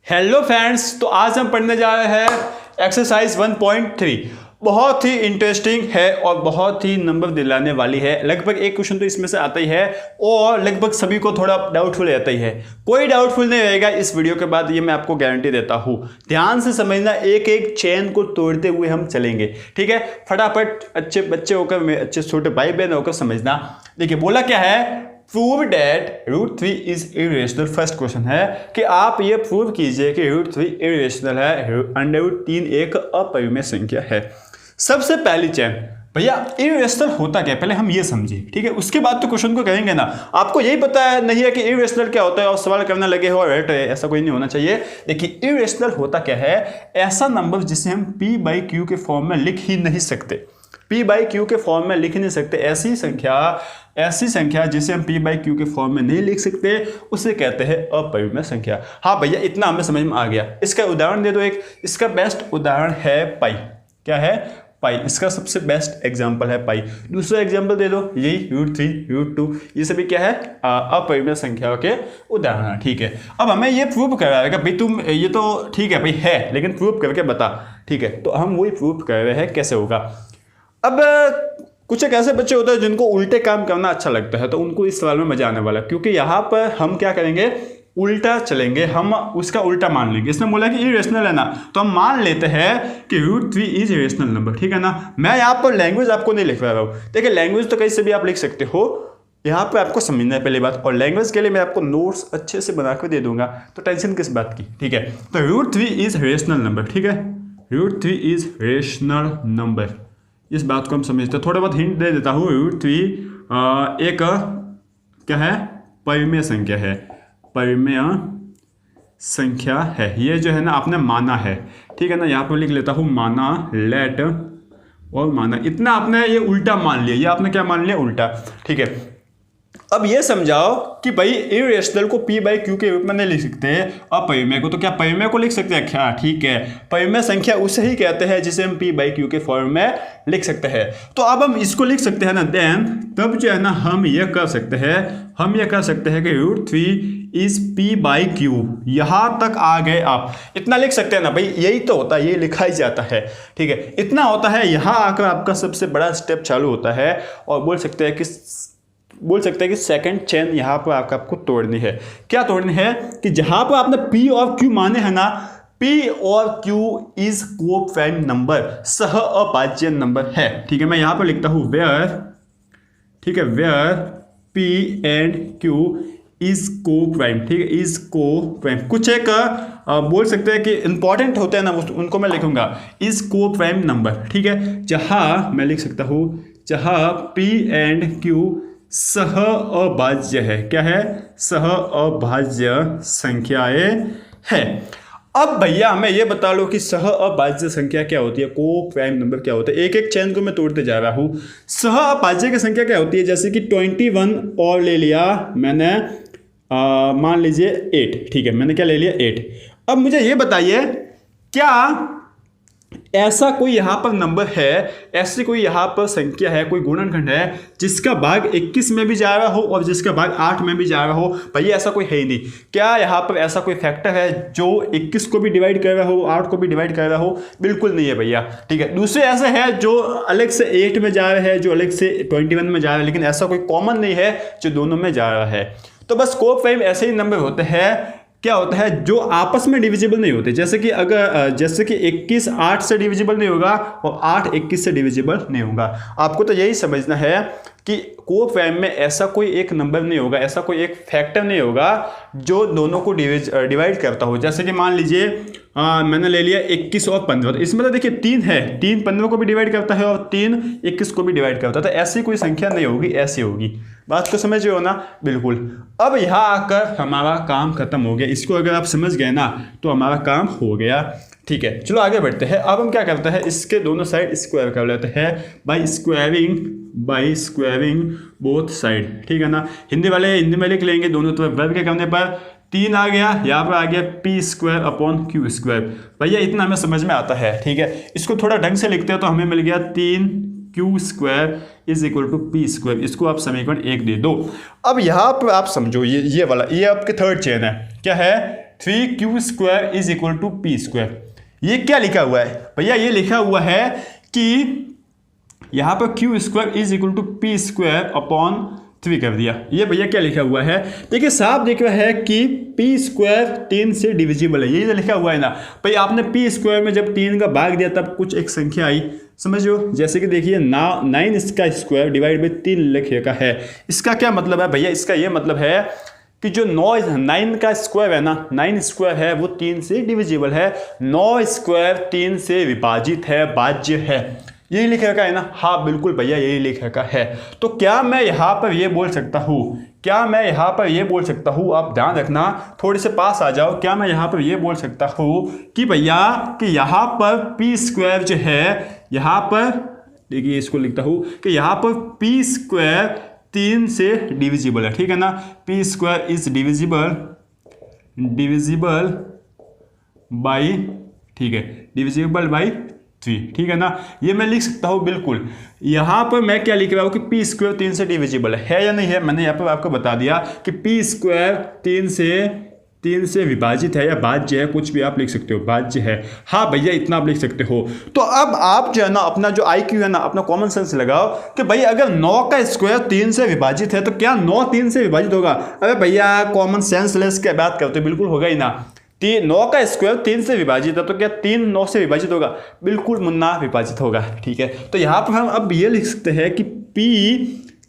Hello friends, तो आज हम पढ़ने जा रहे हैं एक्सरसाइज 1.3। बहुत ही इंटरेस्टिंग है और बहुत ही नंबर दिलाने वाली है। लगभग एक क्वेश्चन तो इसमें से आता ही है और लगभग सभी को थोड़ा डाउटफुल रहता ही है। कोई डाउटफुल नहीं रहेगा इस वीडियो के बाद, ये मैं आपको गारंटी देता हूँ। ध्यान से समझना, एक एक चेन को तोड़ते हुए हम चलेंगे, ठीक है। फटाफट अच्छे बच्चे होकर, अच्छे छोटे भाई बहन होकर समझना। देखिए बोला क्या है, prove that √3 is irrational. First question है कि आप ये प्रूव कीजिए कि √3 इरेशनल है, √3 एक अपरिमेय संख्या है। सबसे पहली चेन, भैया इरेशनल होता क्या है पहले हम ये समझिए, ठीक है। उसके बाद तो क्वेश्चन को करेंगे ना। आपको यही पता है नहीं है कि इरेशनल क्या होता है और सवाल करने लगे हो रट है, ऐसा कोई नहीं होना चाहिए। देखिए इरेशनल होता क्या है, ऐसा नंबर जिसे हम p/q के फॉर्म में लिख ही नहीं सकते। p/q के फॉर्म में लिख नहीं सकते, ऐसी संख्या जिसे हम p/q के फॉर्म में नहीं लिख सकते उसे कहते हैं अपरिमेय संख्या। हाँ भैया, इतना हमें समझ में आ गया। इसका उदाहरण दे दो एक। इसका बेस्ट उदाहरण है पाई। क्या है? पाई। इसका सबसे बेस्ट एग्जांपल है पाई। दूसरा एग्जांपल दे दो, यही √3, √2, ये सभी क्या है? अपरिमेय संख्याओं के उदाहरण, ठीक है। अब हमें ये प्रूव कराएगा भाई, तुम ये तो ठीक है भाई है, लेकिन प्रूव करके बता, ठीक है। तो हम वही प्रूव कर रहे हैं, कैसे होगा। अब कुछ एक ऐसे बच्चे होते हैं जिनको उल्टे काम करना अच्छा लगता है, तो उनको इस सवाल में मजा आने वाला है, क्योंकि यहाँ पर हम क्या करेंगे, उल्टा चलेंगे। हम उसका उल्टा मान लेंगे। इसने बोला कि इरेशनल है ना, तो हम मान लेते हैं कि √3 इज इरेशनल नंबर, ठीक है ना। मैं यहाँ पर लैंग्वेज आपको नहीं लिख रहा हूँ। देखिए लैंग्वेज तो कहीं से भी आप लिख सकते हो, यहाँ पर आपको समझना है पहली बात। और लैंग्वेज के लिए मैं आपको नोट्स अच्छे से बना कर दे दूंगा, तो टेंशन किस बात की, ठीक है। तो √3 इज रेशनल नंबर, ठीक है। √3 इज रेशनल नंबर, इस बात को हम समझते हैं। थोड़ा बहुत हिंट दे देता हूँ। √3 एक क्या है, परिमेय संख्या है, परिमेय संख्या है। ये जो है ना आपने माना है, ठीक है ना। यहाँ पर लिख लेता हूँ माना, लेट और माना। इतना आपने ये उल्टा मान लिया, ये आपने क्या मान लिया, उल्टा, ठीक है। अब ये समझाओ कि भाई इरेशनल को p/q के रूप में नहीं लिख सकते, अपरिमेय को। तो क्या परिमेय को लिख सकते हैं? क्या, ठीक है। परिमेय संख्या उसे ही कहते हैं जिसे हम p/q के फॉर्म में लिख सकते हैं। तो अब हम इसको लिख सकते हैं ना, देन तब जो है ना हम ये कर सकते हैं कि √3 इज p/q। यहां तक आ गए आप, इतना लिख सकते हैं ना भाई, यही तो होता है, ये लिखा ही जाता है, ठीक है। इतना होता है, यहां आकर आपका सबसे बड़ा स्टेप चालू होता है और बोल सकते हैं कि सेकंड चेन यहाँ पर आपको तोड़नी है। क्या तोड़नी है कि जहां पर आपने p और q माने हैं ना, p और q इज कोप्राइम नंबर, सह अभाज्य नंबर है, ठीक है। मैं यहां पर लिखता हूं वेयर, ठीक है, where p and q is coprime, ठीक है, इज कोप्राइम। कुछ एक बोल सकते हैं कि इंपॉर्टेंट होते हैं ना, उनको मैं लिखूंगा इज कोप्राइम नंबर, ठीक है। जहां मैं लिख सकता हूं जहां p एंड q सह अभाज्य है। क्या है? सह अभाज्य संख्याएं है। अब भैया हमें यह बता लो कि सह अभाज्य संख्या क्या होती है, को प्राइम नंबर क्या होता है। एक एक चेन को मैं तोड़ते जा रहा हूं। सह अभाज्य की संख्या क्या होती है, जैसे कि 21 और ले लिया मैंने, मान लीजिए 8, ठीक है। मैंने क्या ले लिया, 8। अब मुझे यह बताइए, क्या ऐसा कोई यहां पर नंबर है, ऐसी कोई यहां पर संख्या है, कोई गुणनखंड है जिसका भाग 21 में भी जा रहा हो और जिसका भाग 8 में भी जा रहा हो? भैया ऐसा कोई है ही नहीं। क्या यहां पर ऐसा कोई फैक्टर है जो 21 को भी डिवाइड कर रहा हो, 8 को भी डिवाइड कर रहा हो? बिल्कुल नहीं है भैया, ठीक है। दूसरे ऐसे है जो अलग से 8 में जा रहा है, जो अलग से 21 में जा रहा है, लेकिन ऐसा कोई कॉमन नहीं है जो दोनों में जा रहा है। तो बस कोप्राइम ऐसे ही नंबर होते हैं, क्या होता है, जो आपस में डिविजिबल नहीं होते। जैसे कि 21 8 से डिविजिबल नहीं होगा और 8 21 से डिविजिबल नहीं होगा। आपको तो यही समझना है कि कोप्राइम में ऐसा कोई एक नंबर नहीं होगा, ऐसा कोई एक फैक्टर नहीं होगा जो दोनों को डिवाइड करता हो। जैसे कि मान लीजिए मैंने ले लिया 21 और 15, तो इसमें तो देखिए 3 है, 3 15 को भी डिवाइड करता है और 3 21 को भी डिवाइड करता है। तो ऐसी कोई संख्या नहीं होगी, ऐसी होगी। बात को समझ रहे हो ना? बिल्कुल। अब यहाँ आकर हमारा काम खत्म हो गया। इसको अगर आप समझ गए ना तो हमारा काम हो गया, ठीक है। चलो आगे बढ़ते हैं। अब हम क्या करते हैं, इसके दोनों साइड स्क्वायर कर लेते हैं बाय स्क्वायरिंग बोथ साइड, ठीक है ना। हिंदी वाले हिंदी में लिख लेंगे, दोनों तरफ वर्ग के करने पर 3 आ गया, यहाँ पर आ गया p²/q²। भैया इतना हमें समझ में आता है, ठीक है। इसको थोड़ा ढंग से लिखते हैं तो हमें मिल गया 3q² = p²। इसको आप समीकरण 1 दे दो। अब यहाँ पर आप समझो, ये वाला, ये आपके थर्ड चेन है। क्या है? 3q² is equal to p²। ये क्या लिखा हुआ है भैया? ये लिखा हुआ है कि यहां पर q² is equal to p² upon 3 कर दिया। ये भैया क्या लिखा हुआ है? देखिए साफ दिख रहा है कि p² 3 से डिविजिबल है, यही तो लिखा हुआ है ना भाई। आपने p² में जब 3 का भाग दिया तब कुछ एक संख्या आई, समझो। जैसे कि देखिए 9 इसका स्क्वायर डिवाइड बाई 3 लिखे का है। इसका क्या मतलब है भैया? इसका ये मतलब है कि जो 9 का स्क्वायर है ना, 9 स्क्वायर है वो 3 से डिविजिबल है, 9 स्क्वायर 3 से विभाजित है, भाज्य है। यही लिख रखा है ना? हाँ बिल्कुल भैया यही लिख रखा है। तो क्या मैं यहाँ पर ये बोल सकता हूँ, क्या मैं यहाँ पर ये बोल सकता हूँ, आप ध्यान रखना, थोड़े से पास आ जाओ, क्या मैं यहाँ पर ये बोल सकता हूँ कि भैया कि यहाँ पर p² जो है, यहाँ पर देखिए इसको लिखता हूँ कि यहाँ पर p² 3 से डिविजिबल है, ठीक है ना? p² इज डिविजिबल बाई, ठीक है, डिविजिबल बाई 3, ठीक है ना? ये मैं लिख सकता हूँ बिल्कुल। यहाँ पर मैं क्या लिख रहा हूँ कि p² 3 से डिविजिबल है या नहीं है? मैंने यहाँ पर आपको बता दिया कि p² 3 से विभाजित है या भाज्य है, कुछ भी आप लिख सकते हो, भाज्य है। हाँ भैया इतना आप लिख सकते हो। तो अब आप जो है ना अपना जो IQ है ना, अपना कॉमन सेंस लगाओ कि भाई अगर 9 का स्क्वायर 3 से विभाजित है तो क्या 9 3 से विभाजित होगा? अरे भैया कॉमन सेंस लेस की बात करते हो, बिल्कुल होगा ही ना। 9 का स्क्वायर 3 से विभाजित है तो क्या 3 9 से विभाजित होगा? बिल्कुल मुन्ना विभाजित होगा, ठीक है। तो यहाँ पर हम अब ये लिख सकते हैं कि p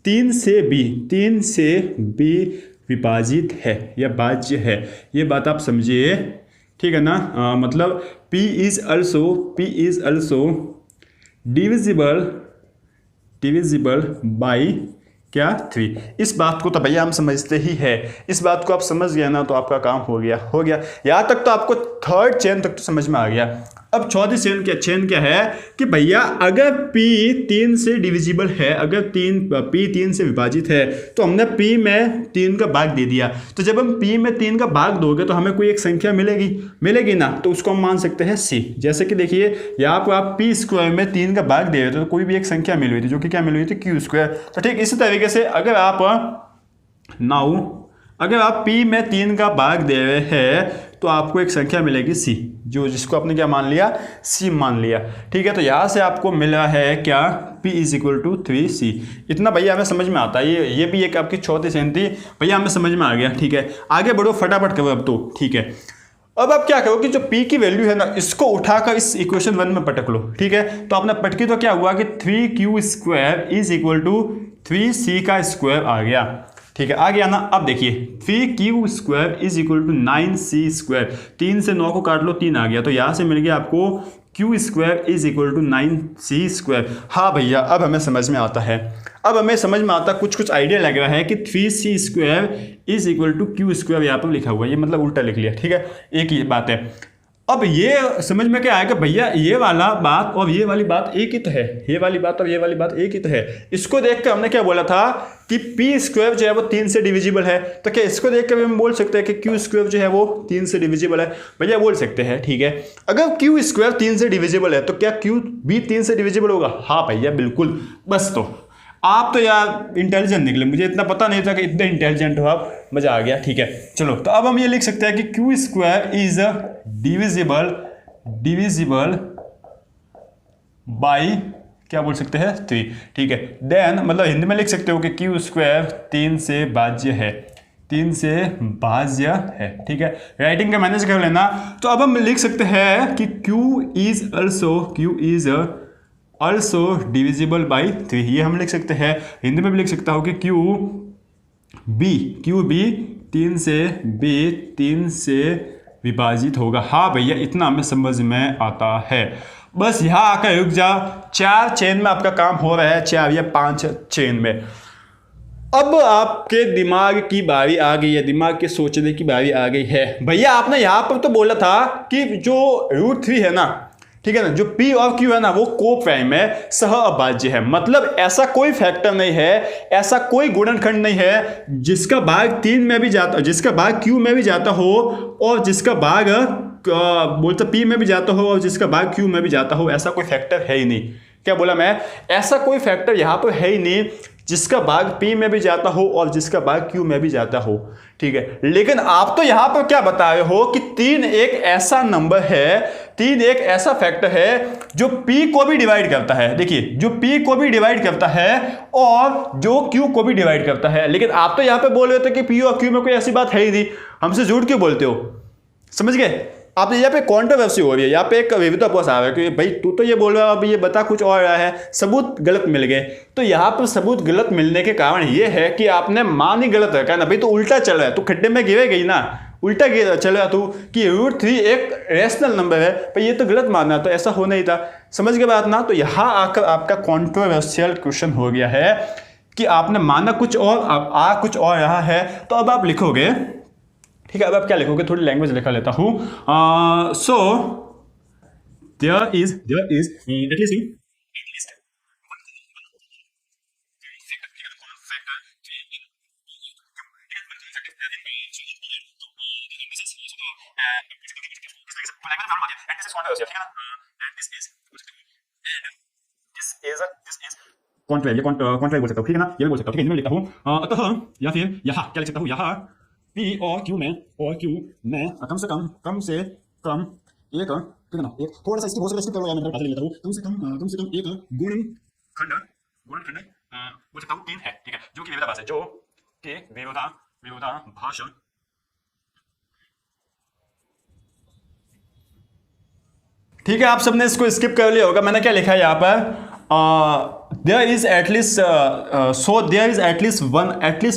3 से b विभाजित है या भाज्य है। ये बात आप समझिए, ठीक है ना? मतलब p is also divisible by क्या 3। इस बात को तो भैया हम समझते ही है। इस बात को आप समझ गए ना तो आपका काम हो गया। यहाँ तक तो आपको थर्ड चेन तक तो समझ में आ गया। अब चौथी चेन क्या है कि भैया अगर p 3 से डिविजिबल है, अगर p 3 से विभाजित है तो हमने p में 3 का भाग दे दिया। तो जब हम p में 3 का भाग दोगे तो हमें कोई एक संख्या मिलेगी ना, तो उसको हम मान सकते हैं c। जैसे कि देखिए यहाँ पर आप p² में 3 का भाग दे रहे थे तो कोई भी एक संख्या मिल हुई थी, जो कि क्या मिल हुई थी? q²। तो ठीक इसी तरीके से अगर आप p में 3 का भाग दे रहे हैं तो आपको एक संख्या मिलेगी c, जिसको आपने क्या मान लिया? c मान लिया, ठीक है। तो यहाँ से आपको मिला है क्या? p is equal to 3c। इतना भैया हमें समझ में आता है। ये भी एक आपकी चौथी चेन थी भैया, हमें समझ में आ गया, ठीक है। आगे बढ़ो फटाफट करो अब तो, ठीक है। अब आप क्या करो कि जो p की वैल्यू है ना, इसको उठाकर इस इक्वेशन 1 में पटक लो, ठीक है। तो आपने पटकी तो क्या हुआ कि 3q² is equal to 3c का स्क्वायर आ गया, ठीक है, आ गया ना। अब देखिए 3q² is equal to 9c²। 3 से 9 को काट लो, 3 आ गया। तो यहां से मिल गया आपको q² is equal to 9c²। हाँ भैया अब हमें समझ में आता है, अब हमें समझ में आता कुछ आइडिया लग रहा है कि 3c² is equal to q² यहाँ पर लिखा हुआ है, ये मतलब उल्टा लिख लिया, ठीक है। एक ही बात है। अब ये समझ में क्या आएगा भैया, ये वाला बात और ये वाली बात एक ही तो है, ये वाली बात और ये वाली बात एक ही तो है। इसको देख कर हमने क्या बोला था कि p² जो है वो 3 से डिविजिबल है, तो क्या इसको देख कर हम बोल सकते हैं कि q² जो है वो 3 से डिविजिबल है? भैया बोल सकते हैं, ठीक है। अगर q² 3 से डिविजिबल है तो क्या q भी 3 से डिविजिबल होगा? हाँ भैया बिल्कुल। बस तो आप तो यार इंटेलिजेंट निकले, मुझे इतना पता नहीं था कि इतने इंटेलिजेंट हो आप, मजा आ गया, ठीक है। चलो तो अब हम ये लिख सकते हैं कि q² इज डिविजिबल बाई क्या बोल सकते हैं? 3, ठीक है। देन मतलब हिंदी में लिख सकते हो कि q² 3 से भाज्य है, 3 से भाज्य है, ठीक है। राइटिंग का मैनेज कर लेना। तो अब हम लिख सकते हैं कि q is also divisible by 3। ये हम लिख सकते हैं। हिंदी में भी लिख सकता हूँ कि क्यू बी 3 से विभाजित होगा। हाँ भैया इतना हमें समझ में आता है। बस यहाँ आकर रुक जाओ, 4 चेन में आपका काम हो रहा है, 4 या 5 चेन में। अब आपके दिमाग की बारी आ गई है, दिमाग के सोचने की बारी आ गई है। भैया आपने यहाँ पर तो बोला था कि जो √3 है ना, ठीक है ना, जो p और q है ना वो को-प्राइम है, सह अभाज्य है। मतलब ऐसा कोई फैक्टर नहीं है, ऐसा कोई गुणनखंड नहीं है जिसका भाग 3 में भी जाता, जिसका भाग q में भी जाता हो और जिसका भाग बोलते p में भी जाता हो और जिसका भाग q में भी जाता हो। ऐसा कोई फैक्टर है ही नहीं। क्या बोला मैं? ऐसा कोई फैक्टर यहाँ पर है ही नहीं जिसका भाग P में भी जाता हो और जिसका भाग Q में भी जाता हो, ठीक है। लेकिन आप तो यहां पर क्या बता रहे हो कि 3 एक ऐसा नंबर है, 3 एक ऐसा फैक्टर है जो P को भी डिवाइड करता है। देखिए, जो P को भी डिवाइड करता है और जो Q को भी डिवाइड करता है। लेकिन आप तो यहां पे बोल रहे थे कि P और Q में कोई ऐसी बात है ही नहीं, हमसे झूठ क्यों बोलते हो? समझ गए? आप यहाँ पे कॉन्ट्रोवर्सी हो रही है, यहाँ पे एक विरोधाभास आ रहा है कि भाई तू तो ये बोल रहा है, अभी ये बता कुछ और रहा है, सबूत गलत मिल गए। तो यहाँ पर सबूत गलत मिलने के कारण ये है कि आपने मान ही गलत रखा ना भाई, तो उल्टा चल रहा है, तो खड्डे में गिरे गई ना, उल्टा चल रहा तू कि √3 एक रेशनल नंबर है, पर ये तो गलत माना, तो ऐसा होना ही था। समझ गए बात ना? तो यहाँ आकर आपका कॉन्ट्रोवर्शियल क्वेश्चन हो गया है कि आपने माना कुछ और, आ कुछ और रहा है। तो अब आप लिखोगे, ठीक है, अब आप क्या लिखोगे, थोड़ी लैंग्वेज लिखा लेता हूं। So there is at least contract, contract बोल सकता हूँ, ठीक है ना, ये भी बोल सकता हूँ, ठीक है, हिंदी में लिखता हूँ। अतः या फिर यहाँ क्या लिख सकता हूँ, यहाँ P और Q में कम से कम एक, ठीक है ना, एक थोड़ा सा इसकी बहुत सारी यार मैं लेता हूँ, कम से कम एक गुणनखंड बोल सकता हूँ 3 है, ठीक है, जो कि विरोधाभास है, जो कि विरोधाभास। ठीक है, आप सबने इसको स्किप कर लिया होगा। मैंने क्या लिखा है यहाँ पर, there is at least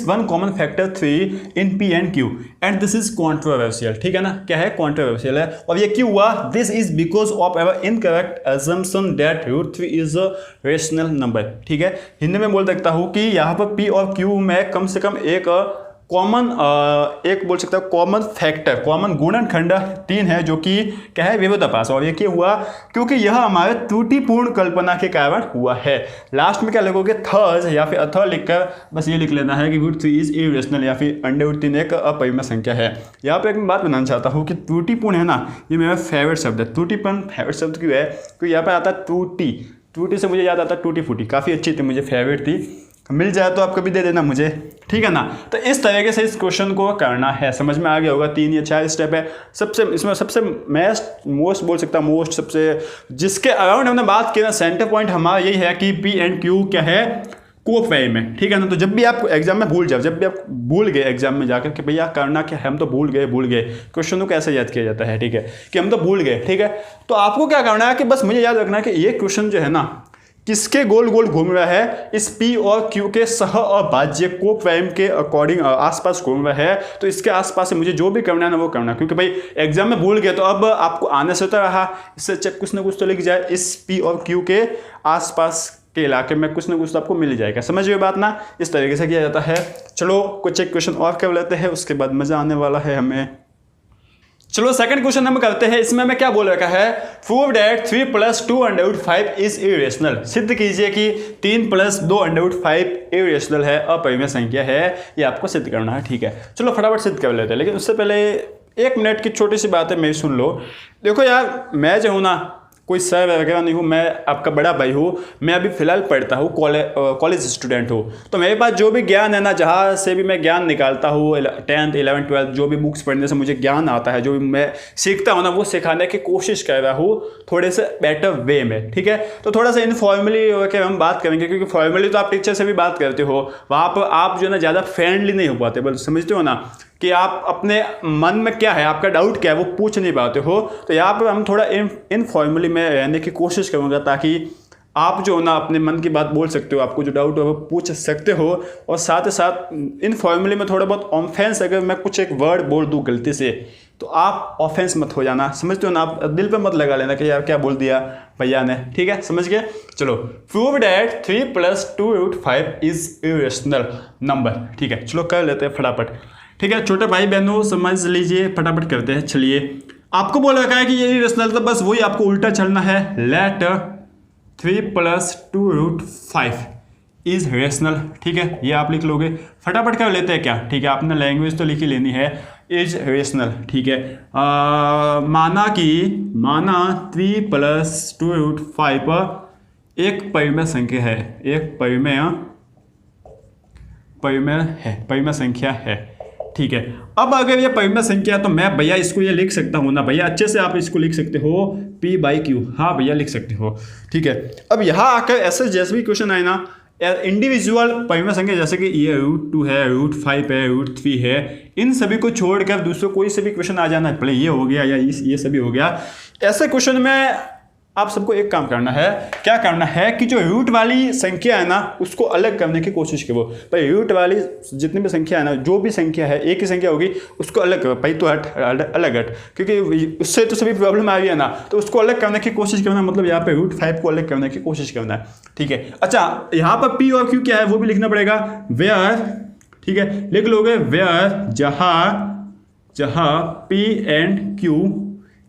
one common factor 3 in P and Q and this is controversial, ठीक है ना, क्या है, controversial है। और ये क्यों हुआ? This is because of our incorrect assumption that √3 is a rational number, ठीक है। हिंदी में बोल सकता हूँ कि यहाँ पर P और Q में कम से कम एक कॉमन, एक बोल सकता है कॉमन फैक्टर, कॉमन गुणनखंड 3 है, जो कि क्या है, विरोधाभास। और ये क्यों हुआ? क्योंकि यह हमारे त्रुटिपूर्ण कल्पना के कारण हुआ है। लास्ट में क्या लिखोगे, थर्स या फिर अथ लिखकर बस ये लिख लेना है कि √3 इज इरेशनल या फिर √3 एक अपरिमेय संख्या है। यहाँ पे एक बात बनाना चाहता हूँ कि त्रुटिपूर्ण है ना, ये मेरा फेवरेट शब्द है। त्रुटिपूर्ण फेवरेट शब्द क्यों है? क्योंकि यहाँ पे आता है त्रुटि से मुझे याद आता है टूटी फूटी, काफ़ी अच्छी थी, मुझे फेवरेट थी। मिल जाए तो आप कभी दे देना मुझे, ठीक है ना। तो इस तरीके से इस क्वेश्चन को करना है, समझ में आ गया होगा। 3 या 4 स्टेप है। सबसे मोस्ट बोल सकता हूँ, सबसे जिसके अराउंड हमने बात की ना, सेंटर पॉइंट हमारा यही है कि P and Q क्या है, कोफाई में, ठीक है ना। तो जब भी आप एग्जाम में भूल जाओ, जब भी आप भूल गए एग्जाम में जाकर कि भैया करना क्या है, हम तो भूल गए, क्वेश्चन को कैसे याद किया जाता है, ठीक है, कि हम तो भूल गए, ठीक है। तो आपको क्या करना है कि बस मुझे याद रखना है कि ये क्वेश्चन जो है ना, किसके गोल गोल घूम रहा है, इस P और Q के सह अभाज्य कोप्राइम के अकॉर्डिंग आसपास घूम रहा है। तो इसके आसपास से मुझे जो भी करना है ना वो करना, क्योंकि भाई एग्जाम में भूल गए तो अब आपको आने से तो रहा, इससे अच्छा कुछ ना कुछ तो लिख जाए, इस P और Q के आसपास के इलाके में कुछ ना कुछ तो आपको मिल जाएगा। समझ रहे बात ना? इस तरीके से किया जाता है। चलो कुछ एक क्वेश्चन और कर लेते हैं, उसके बाद मजा आने वाला है हमें। चलो सेकंड क्वेश्चन हम करते हैं। इसमें हमें क्या बोल रखा है, प्रूव दैट 3 + 2√5 इज इरेशनल। सिद्ध कीजिए कि 3 + 2√5 इरेशनल है, अपरिमेय संख्या है। ये आपको सिद्ध करना है, ठीक है। चलो फटाफट सिद्ध कर लेते हैं, लेकिन उससे पहले 1 मिनट की छोटी सी बात है, मेरी सुन लो। देखो यार, मैं जो हूँ ना, कोई सर वगैरह नहीं हूँ, मैं आपका बड़ा भाई हूँ। मैं अभी फ़िलहाल पढ़ता हूँ, कॉलेज स्टूडेंट हूँ। तो मेरे पास जो भी ज्ञान है ना, जहाँ से भी मैं ज्ञान निकालता हूँ, 10th 11th 12th जो भी बुक्स पढ़ने से मुझे ज्ञान आता है, जो भी मैं सीखता हूँ ना, वो सिखाने की कोशिश कर रहा हूँ थोड़े से बेटर वे में, ठीक है। तो थोड़ा सा इनफॉर्मली होकर हम बात करेंगे, क्योंकि फॉर्मली तो आप टीचर से भी बात करते हो, वहाँ पर आप जो है ना ज़्यादा फ्रेंडली नहीं हो पाते, बस समझते हो ना कि आप अपने मन में क्या है, आपका डाउट क्या है, वो पूछ नहीं पाते हो। तो यहाँ पर हम थोड़ा इनफॉर्मली में रहने की कोशिश करूँगा, ताकि आप जो ना अपने मन की बात बोल सकते हो, आपको जो डाउट है वो पूछ सकते हो। और साथ ही साथ इनफॉर्मली में थोड़ा बहुत ऑफेंस, अगर मैं कुछ एक वर्ड बोल दूँ गलती से, तो आप ऑफेंस मत हो जाना, समझते हो ना। आप दिल पे मत लगा लेना कि यार क्या बोल दिया भैया ने, ठीक है, समझ गए। चलो, prove that 3 + 2√5 is irrational number, ठीक है। चलो कर लेते हैं फटाफट, ठीक है। छोटे भाई बहनों समझ लीजिए, फटाफट करते हैं। चलिए, आपको बोल रखा है कि ये इरेशनल, तो बस वही आपको उल्टा चलना है। लेट 3 + 2√5 इज रेशनल, ठीक है, ये आप लिख लोगे। फटाफट कर लेते हैं क्या, ठीक है, आपने लैंग्वेज तो लिख ही लेनी है, इज रेशनल, ठीक है। माना 3 + 2√5 एक परिमेय संख्या है, एक परिमेय परिमेय है, परिमेय संख्या है। ठीक है, अब अगर ये परिमेय संख्या तो मैं भैया इसको ये लिख सकता हूँ ना भैया, अच्छे से आप इसको लिख सकते हो P/Q। हाँ भैया लिख सकते हो। ठीक है, अब यहाँ आकर ऐसे जैसे भी क्वेश्चन आए ना इंडिविजुअल परिमेय संख्या, जैसे कि ये √2 है, √5 है, √3 है, इन सभी को छोड़कर दूसरे कोई से भी क्वेश्चन आ जाना, भले ये हो गया या ये सभी हो गया, ऐसे क्वेश्चन में आप सबको एक काम करना है। क्या करना है कि जो रूट वाली संख्या है ना उसको अलग करने की कोशिश करो भाई। रूट वाली जितनी भी संख्या है ना, जो भी संख्या है, एक ही संख्या होगी, उसको अलग करो भाई। तो अलग हट, क्योंकि उससे तो सभी प्रॉब्लम आ रही है ना, तो उसको अलग करने की कोशिश करना, मतलब यहाँ पे √5 को अलग करने की कोशिश करना है। ठीक है, अच्छा यहाँ पर P और Q क्या है वो भी लिखना पड़ेगा। वेयर, ठीक है, लिख लोगे वेयर, जहाँ P एंड Q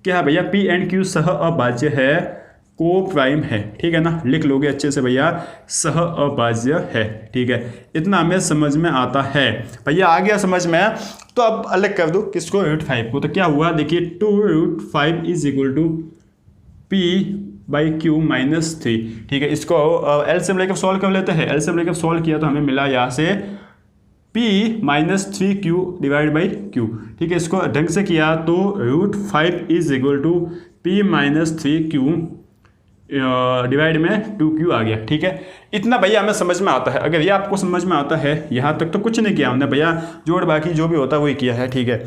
क्या है भैया, P एंड Q सह अभाज्य है, को प्राइम है। ठीक है ना, लिख लोगे अच्छे से भैया, सह अभाज्य है। ठीक है, इतना हमें समझ में आता है भैया, आ गया समझ में। तो अब अलग कर दो किसको, √5 को। तो क्या हुआ देखिए, 2√5 = P/Q - 3। ठीक है, इसको एलसीएम लेकर सॉल्व कर लेते हैं। एलसीएम लेकर सॉल्व किया तो हमें मिला यहाँ से P - 3Q/Q। ठीक है, इसको ढंग से किया तो √5 = P - 3Q डिवाइड में 2Q आ गया। ठीक है, इतना भैया हमें समझ में आता है। अगर ये आपको समझ में आता है, यहाँ तक तो कुछ नहीं किया हमने भैया, जोड़ बाकी जो भी होता है वही किया है। ठीक है,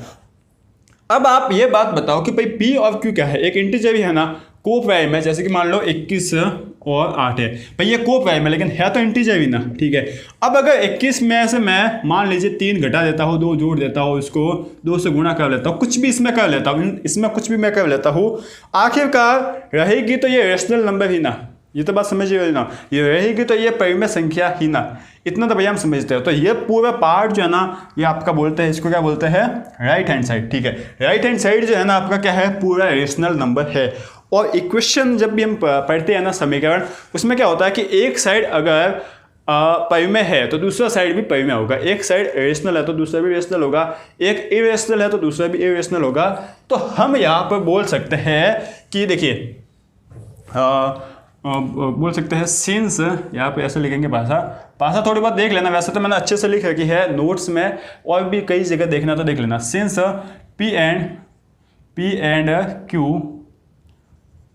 अब आप ये बात बताओ कि भाई P और Q क्या है, एक इंटीजर भी है ना, को प्राइम है, जैसे कि मान लो 21 और 8 है भाई, ये को प्राइम है लेकिन है तो इंटीजर भी ना। ठीक है, अब अगर 21 में से मैं मान लीजिए 3 घटा देता हूँ, 2 जोड़ देता हूँ, इसको 2 से गुणा कर लेता हूँ, कुछ भी इसमें कर लेता हूँ, इसमें कुछ भी मैं कर लेता हूँ, आखिरकार रहेगी तो ये रेशनल नंबर ही ना। ये तो बात समझिए ना, ये रहेगी तो ये परिमेय संख्या ही ना। इतना तो भैया हम समझते हो। तो ये पूरा पार्ट जो है ना, ये आपका बोलते हैं, इसको क्या बोलते हैं, राइट हैंड साइड। ठीक है, राइट हैंड साइड जो है ना आपका क्या है, पूरा रेशनल नंबर है। और इक्वेशन जब भी हम पढ़ते हैं ना, समीकरण, उसमें क्या होता है कि एक साइड अगर परिमेय है तो दूसरा साइड भी परिमेय होगा, एक साइड रेशनल है तो दूसरा भी रेशनल होगा, एक इरेशनल है तो दूसरा भी इरेशनल होगा। तो हम यहाँ पर बोल सकते हैं कि देखिए बोल सकते हैं सिंस, यहाँ पे ऐसे लिखेंगे, भाषा थोड़ी बहुत देख लेना, वैसे तो मैंने अच्छे से लिख रखी है नोट्स में, और भी कई जगह देखना तो देख लेना। Since P and Q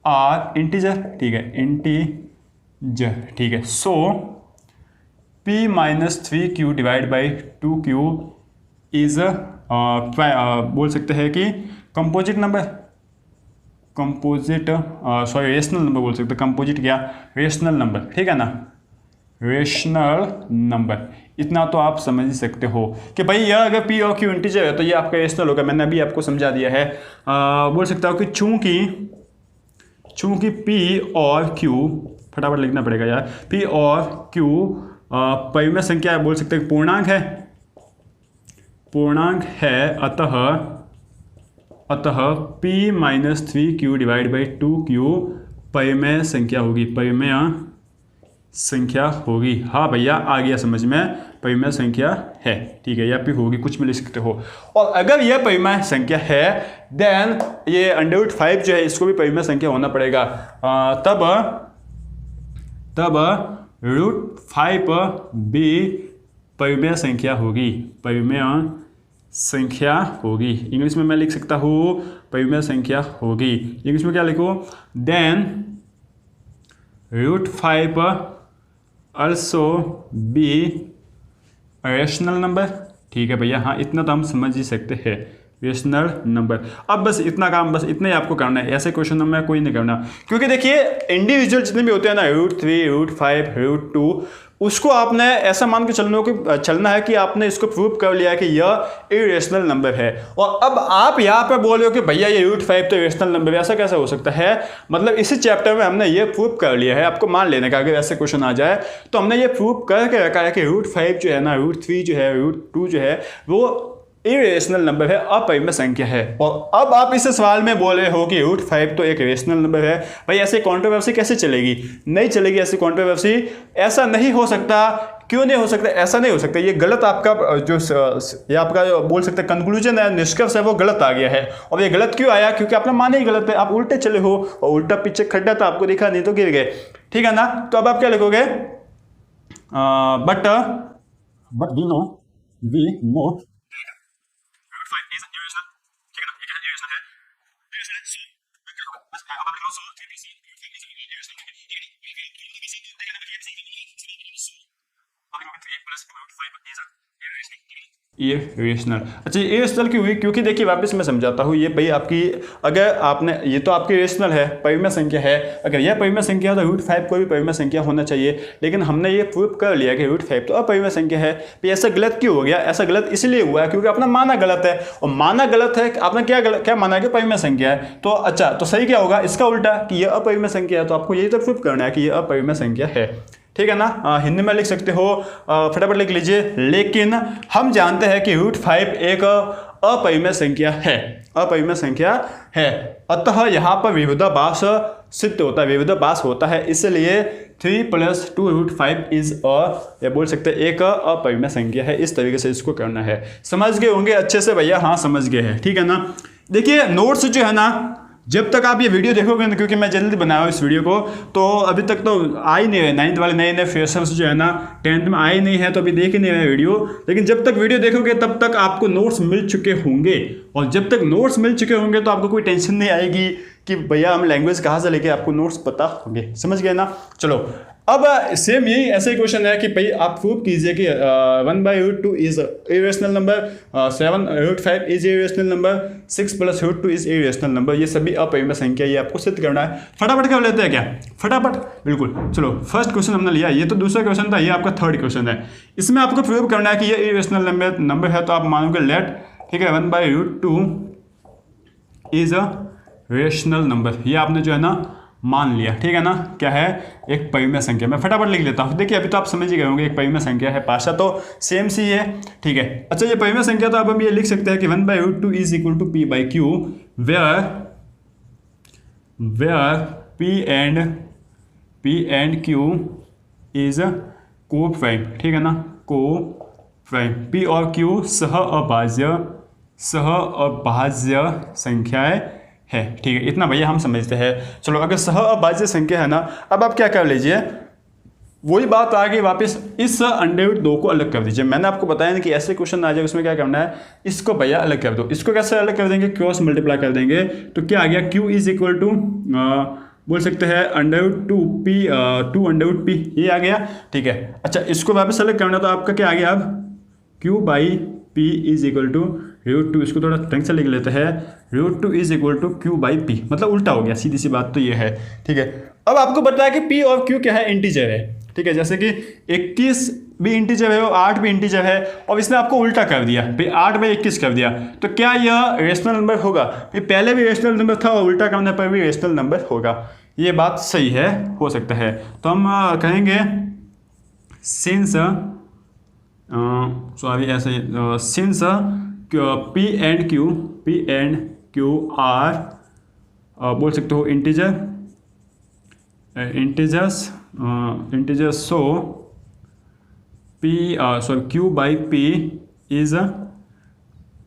are integer. ठीक है, इंटीजर। ठीक है, so P - 3Q divide by 2Q is बोल सकते हैं कि कंपोजिट नंबर, रेशनल नंबर बोल सकते हैं। कंपोजिट क्या, रेशनल नंबर। ठीक है ना, रेशनल नंबर। इतना तो आप समझ ही सकते हो कि भाई यह अगर P और Q इंटीजर है तो ये आपका रेशनल होगा। मैंने अभी आपको समझा दिया है। बोल सकता हूँ कि चूंकि P और Q, फटाफट लिखना पड़ेगा यार, P और Q परिमेय संख्या बोल सकते हैं, पूर्णांक है, अतः P - 3Q divide by 2Q परिमेय संख्या होगी। हाँ भैया आ गया समझ में, परिमेय संख्या है। ठीक है, या P होगी, कुछ भी लिख सकते हो। और अगर यह परिमेय संख्या है देन ये √5 जो है इसको भी परिमेय संख्या होना पड़ेगा। तब √5 भी परिमेय संख्या होगी। इंग्लिश में मैं लिख सकता हूँ परिमेय संख्या होगी। इंग्लिश में क्या लिखो, then √5 also be rational number. ठीक है भैया, हाँ इतना तो हम समझ ही सकते हैं, रेशनल नंबर। अब बस इतना काम, बस इतना ही आपको करना है, ऐसे क्वेश्चन में कोई नहीं करना, क्योंकि देखिए इंडिविजुअल जितने भी होते हैं ना, √3, √5, √2, उसको आपने ऐसा मान के चलना है कि आपने इसको प्रूव कर लिया कि यह इरेशनल नंबर है। और अब आप यहाँ पर बोल रहे हो कि भैया ये √5 तो इरेशनल नंबर है, ऐसा कैसे हो सकता है? मतलब इसी चैप्टर में हमने ये प्रूव कर लिया है, आपको मान लेने का, अगर ऐसे क्वेश्चन आ जाए तो हमने ये प्रूव करके रखा है कि √5 जो है ना, √3 जो है, √2 जो है, वो इरेशनल नंबर है, अपरिमेय संख्या है। और अब आप इस सवाल में बोल रहे हो कि √5 तो एक रेशनल नंबर है। भाई ऐसे कंट्रोवर्सी कैसे चलेगी? नहीं चलेगी ऐसी कंट्रोवर्सी, ऐसा नहीं हो सकता। क्यों नहीं हो सकता? ऐसा नहीं हो सकता, ये गलत आपका जो ये आपका बोल सकते कंक्लूजन है, निष्कर्ष है, वो गलत आ गया है। और ये गलत क्यों आया? क्योंकि आपने माने ही गलत है, आप उल्टे चले हो, और उल्टा पीछे खड्डा था आपको दिखा नहीं तो गिर गए। ठीक है ना? तो अब आप क्या लिखोगे? But we know root 5 is irrational, ठीक है ना, ये क्या है, इरेशनल है, इरेशनल सो बस अब आप लिख लो सो थ्योरी सी इरेशनल, ठीक है, देखना अब रूट 3 प्लस रूट 5 इज ये रेशनल। अच्छा ये रेशनल क्यों हुई, क्योंकि देखिए वापस मैं समझाता हूँ, ये भाई आपकी अगर आपने ये तो आपकी रेशनल है, परिमेय संख्या है, अगर यह परिमेय संख्या है तो रूट 5 कोई भी परिमेय संख्या होना चाहिए, लेकिन हमने ये प्रूव कर लिया कि रूट 5 तो अपरिमेय संख्या है। तो ऐसा गलत क्यों हो गया, ऐसा गलत इसलिए हुआ क्योंकि आपने माना गलत है, और माना गलत है आपने क्या माना कि परिमेय संख्या है, तो अच्छा तो सही क्या होगा, इसका उल्टा कि यह अपरिमेय संख्या है, तो आपको यही तो प्रूव करना है कि यह अपरिमेय संख्या है, ठीक है ना। हिंदी में लिख सकते हो, फटाफट लिख लीजिए, लेकिन हम जानते हैं कि रूट 5 एक अपरिमेय संख्या है, अपरिमेय संख्या है, अतः यहाँ पर विरोधाभास सिद्ध होता है, विरोधाभास होता है, इसलिए 3 + 2 रूट 5 इज ये बोल सकते हैं एक अपरिमेय संख्या है। इस तरीके से इसको करना है। समझ गए होंगे अच्छे से भैया, हाँ समझ गए हैं, ठीक है ना। देखिए नोट्स जो है ना, जब तक आप ये वीडियो देखोगे ना, क्योंकि मैं जल्दी बनाया हूँ इस वीडियो को, तो अभी तक तो आ ही नहीं रहे 9th वाले नए फ्रेशर्स जो है ना 10th में आए नहीं है, तो अभी देख ही नहीं रहे वीडियो, लेकिन जब तक वीडियो देखोगे तब तक आपको नोट्स मिल चुके होंगे, और जब तक नोट्स मिल चुके होंगे तो आपको कोई टेंशन नहीं आएगी कि भैया हम लैंग्वेज कहाँ से लेके, आपको नोट्स पता होंगे, समझ गए ना। चलो अब सेम यही ऐसे क्वेश्चन है कि भाई आप प्रूव कीजिए कि 1/√2 is irrational number, 7/5 is irrational number, 6 + √2 is irrational number, ये सभी अपरिमेय संख्या, ये आपको सिद्ध करना है। फटाफट कर लेते हैं क्या, फटाफट, बिल्कुल। चलो फर्स्ट क्वेश्चन हमने लिया, ये तो दूसरा क्वेश्चन था, ये आपका थर्ड क्वेश्चन है। इसमें आपको प्रूव करना है कि ये इरेशनल नंबर है, तो आप मानोगे लेट, ठीक है, 1/√2 इज अ रेशनल नंबर, ये आपने जो है ना मान लिया, ठीक है ना, क्या है, एक परिमेय संख्या। मैं फटाफट लिख लेता हूँ, देखिए अभी तो आप समझ ही गए होंगे, एक परिमेय संख्या है, भाषा तो सेम सी है, ठीक है। अच्छा ये परिमेय संख्या तो आप हम ये लिख सकते हैं कि 1/√2 is equal to p/q, where p and q is coprime, ठीक है ना, को प्राइम, p और q सह अभाज्य संख्याएं है, ठीक है, इतना भैया हम समझते हैं। चलो अगर सह अभाज्य संख्या है ना, अब आप क्या कर लीजिए, वही बात आ गई वापस, इस √2 को अलग कर दीजिए। मैंने आपको बताया ना कि ऐसे क्वेश्चन आ जाए, उसमें क्या करना है, इसको भैया अलग कर दो। इसको कैसे अलग कर देंगे, क्रॉस मल्टीप्लाई कर देंगे, तो क्या आ गया, q इज इक्वल टू बोल सकते हैं √2p 2√p, ये आ गया, ठीक है। अच्छा इसको वापस अलग करना, तो आपका क्या आ गया, अब q/p इज इक्वल टू √2, इसको थोड़ा ढंग से लिख लेते हैं, √2 इज इक्वल टू q/p, मतलब उल्टा हो गया, सीधी सी बात तो ये है, ठीक है। अब आपको बताया कि p और q क्या है, इंटीजर है, ठीक है, जैसे कि 21 भी इंटीजर है और 8 भी इंटीजर है, और इसने आपको उल्टा कर दिया, भाई 8/21 कर दिया, तो क्या यह रेशनल नंबर होगा, भाई पहले भी रेशनल नंबर था और उल्टा करने पर भी रेशनल नंबर होगा, ये बात सही है, हो सकता है। तो हम कहेंगे since since p and q are बोल सकते हो इंटीजर्स, सो q/p इज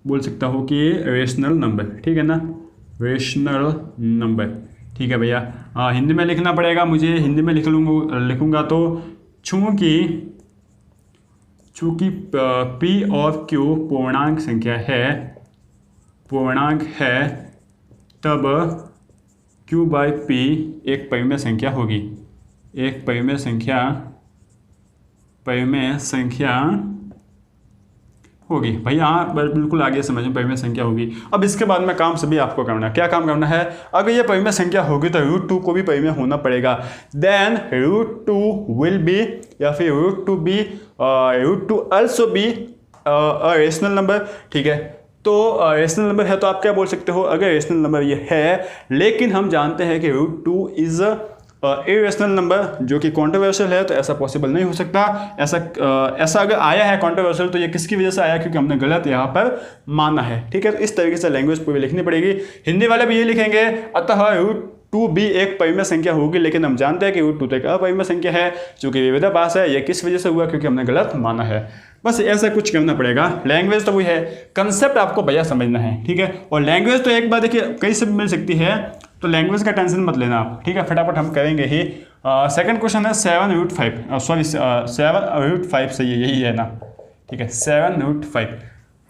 बोल सकता हो कि रेशनल नंबर, ठीक है ना, रेशनल नंबर, ठीक है भैया। हिंदी में लिखना पड़ेगा मुझे, हिंदी में लिखूंगा तो चूँकि p और q पूर्णांक संख्या है, तब q/p एक परिमेय संख्या होगी, एक परिमेय संख्या होगी भैया, हाँ बिल्कुल आगे समझ में, परिमेय संख्या होगी। अब इसके बाद में काम सभी आपको करना है, क्या काम करना है, अगर ये परिमेय संख्या होगी तो √2 को भी परिमेय होना पड़ेगा, देन √2 विल बी, या फिर √2 also be रेशनल नंबर, ठीक है। तो रेशनल नंबर है तो आप क्या बोल सकते हो, अगर रेशनल नंबर ये है, लेकिन हम जानते हैं कि √2 इज इरेशनल नंबर, जो कि कॉन्ट्रोवर्शियल है, तो ऐसा पॉसिबल नहीं हो सकता। ऐसा अगर आया है कॉन्ट्रोवर्शियल, तो ये किसकी वजह से आया, क्योंकि हमने गलत यहाँ पर माना है, ठीक है। तो इस तरीके से लैंग्वेज पूरी लिखनी पड़ेगी। हिंदी वाले भी ये लिखेंगे, अतः √2 भी एक परिमेय संख्या होगी, लेकिन हम जानते हैं कि √2 तो एक अपरिमेय संख्या है, जो कि विरोधाभास है। ये किस वजह से हुआ, क्योंकि हमने गलत माना है, बस ऐसा कुछ करना पड़ेगा। लैंग्वेज तो वही है, कंसेप्ट आपको भैया समझना है, ठीक है। और लैंग्वेज तो एक बार देखिए कहीं से भी मिल सकती है, तो लैंग्वेज का टेंशन मत लेना आप, ठीक है, फटाफट हम करेंगे ही। सेकंड क्वेश्चन है 7√5 सही है, यही है ना, ठीक है 7 √ 5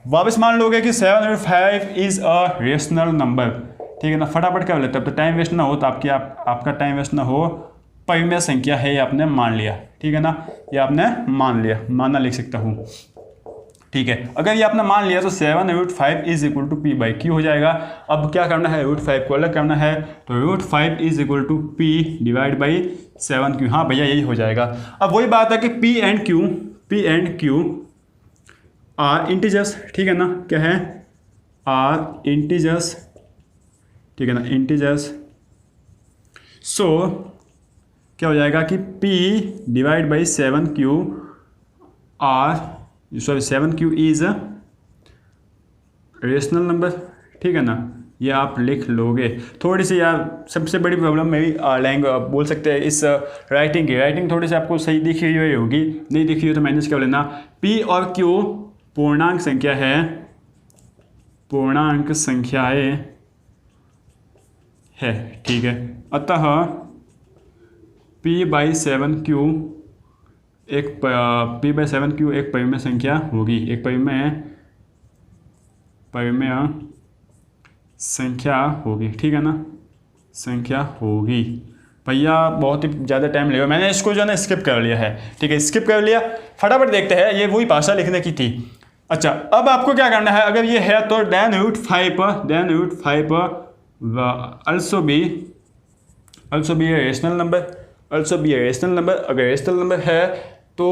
वापस मान लोगे कि 7 √ 5 इज़ अ रेशनल नंबर, ठीक है ना। फटाफट कर लेते हैं, तो टाइम वेस्ट ना हो, तो आपका टाइम वेस्ट ना हो। परिमेय संख्या है ये आपने मान लिया, ठीक है ना, ये आपने मान लिया, मानना लिख सकता हूँ, ठीक है। अगर ये आपने मान लिया तो 7 √ 5 इज इक्वल टू P/Q हो जाएगा। अब क्या करना है, √5 को अलग करना है, तो √5 इज इक्वल टू P/7Q। हाँ भैया यही हो जाएगा। अब वही बात है कि P and Q are integers, ठीक है ना, क्या है, आर इंटीजर्स, ठीक है ना, इंटीजर्स। सो क्या हो जाएगा कि P/7Q are 7Q is a rational number, ठीक है ना, ये आप लिख लोगे। थोड़ी सी यार सबसे बड़ी प्रॉब्लम मेरी बोल सकते हैं इस राइटिंग थोड़ी सी आपको सही दिख रही होगी, नहीं दिख रही हो तो माइनस कर लेना। P और Q पूर्णांक संख्याएं है, ठीक है। अतः P/7Q एक परिमेय संख्या होगी, एक परिमेय संख्या होगी, ठीक है ना, संख्या होगी। भैया बहुत ही ज़्यादा टाइम लगेगा, मैंने इसको जो है ना स्किप कर लिया है, ठीक है, स्किप कर लिया। फटाफट देखते हैं, ये वही भाषा लिखने की थी। अच्छा अब आपको क्या करना है, अगर ये है तो then √5 also be a rational number, अगर रेशनल नंबर है तो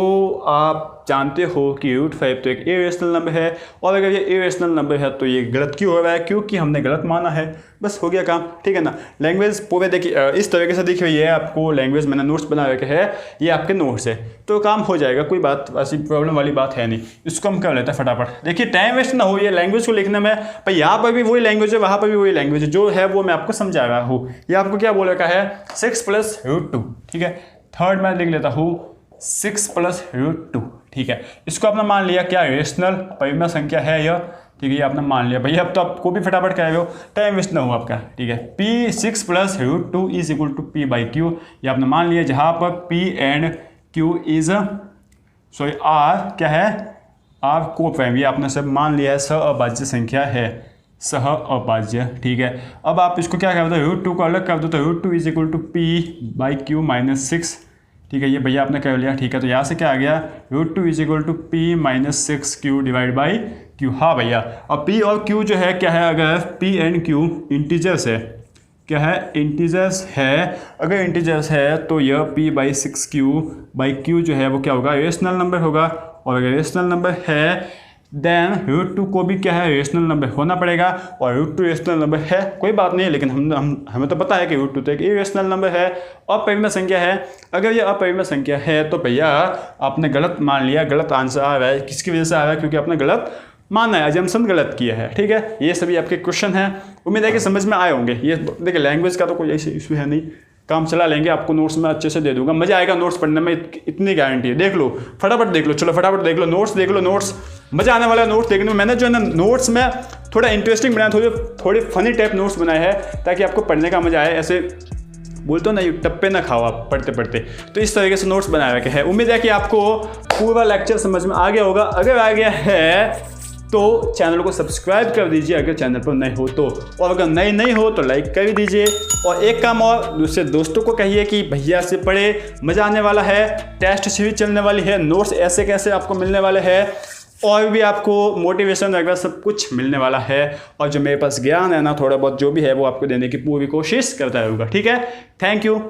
आप जानते हो कि √5 तो एक इरेशनल नंबर है, और अगर ये इरेशनल नंबर है तो ये गलत क्यों हो रहा है, क्योंकि हमने गलत माना है। बस हो गया काम, ठीक है ना। लैंग्वेज पूरे देखिए इस तरीके से दिख रही है आपको, लैंग्वेज मैंने नोट्स बना रखे है, ये आपके नोट्स है, तो काम हो जाएगा, कोई बात ऐसी प्रॉब्लम वाली बात है नहीं। इसको हम कर लेते हैं फटाफट। देखिए टाइम वेस्ट ना हो ये लैंग्वेज को लिखने में, भाई यहाँ पर भी वही लैंग्वेज है, वहाँ पर भी वही लैंग्वेज है, जो है वो मैं आपको समझा रहा हूँ। ये आपको क्या बोल रखा है, 6 + √2, ठीक है। थर्ड मैं लिख लेता हूँ 6 + √2, ठीक है। इसको आपने मान लिया क्या, रेशनल परिमेय संख्या है यह, ठीक है, ये आपने मान लिया। भैया अब तो आपको भी फटाफट कह रहे हो, टाइम वेस्ट ना हो आपका, ठीक है। P6 + √2 is equal to P/Q, ये आपने मान लिया, जहाँ पर P and Q is R क्या है, R को ये आपने सब मान लिया है, सहअभाज्य संख्या है, सहअभाज्य, ठीक है। अब आप इसको क्या कर दो, √2 को अलग कर दो, तो √2 इज इक्वल टू P/Q - 6, ठीक है, ये भैया आपने कर लिया, ठीक है। तो यहाँ से क्या आ गया, √2 is equal to P - 6Q / Q। हाँ भैया, अब P और Q जो है क्या है, अगर P एंड Q इंटीजर्स है, क्या है, इंटीजर्स है, अगर इंटीजर्स है तो यह P/6Q जो है वो क्या होगा, रेशनल नंबर होगा। और अगर रेशनल नंबर है देन √2 को भी क्या है, रेशनल नंबर होना पड़ेगा, और √2 रेशनल नंबर है, कोई बात नहीं है, लेकिन हमें तो पता है कि √2 तो एक इरेशनल नंबर है, अपरिमेय संख्या है। अगर ये अपरिमेय संख्या है तो भैया आपने गलत मान लिया, गलत आंसर आ रहा है। किसकी वजह से आ रहा है, क्योंकि आपने गलत माना है, अजम्पशन गलत किया है, ठीक है। ये सभी आपके क्वेश्चन हैं, उम्मीद है कि समझ में आए होंगे। ये देखिए लैंग्वेज का तो कोई ऐसे इशू है नहीं, काम चला लेंगे, आपको नोट्स में अच्छे से दे दूंगा, मजा आएगा नोट्स पढ़ने में, इतनी गारंटी है। देख लो फटाफट देख लो, चलो फटाफट देख लो नोट्स, देख लो नोट्स, मजा आने वाला है नोट्स देखने में। मैंने जो है ना नोट्स में थोड़ा इंटरेस्टिंग बनाया, थोड़े फनी टाइप नोट्स बनाए हैं, ताकि आपको पढ़ने का मजा आए। ऐसे बोलते हो ना, टप्पे ना खाओ आप पढ़ते पढ़ते, तो इस तरीके से नोट्स बनाए रखे हैं। उम्मीद है कि आपको पूरा लेक्चर समझ में आ गया होगा। अगर आ गया है तो चैनल को सब्सक्राइब कर दीजिए अगर चैनल पर नए हो तो, और अगर नए नहीं हो तो लाइक कर दीजिए। और एक काम और, दूसरे दोस्तों को कहिए कि भैया से पढ़े, मज़ा आने वाला है, टेस्ट सीरीज चलने वाली है, नोट्स ऐसे कैसे आपको मिलने वाले हैं, और भी आपको मोटिवेशन वगैरह सब कुछ मिलने वाला है। और जो मेरे पास ज्ञान है ना, थोड़ा बहुत जो भी है वो आपको देने की पूरी कोशिश करता रहूँगा, ठीक है। Thank you.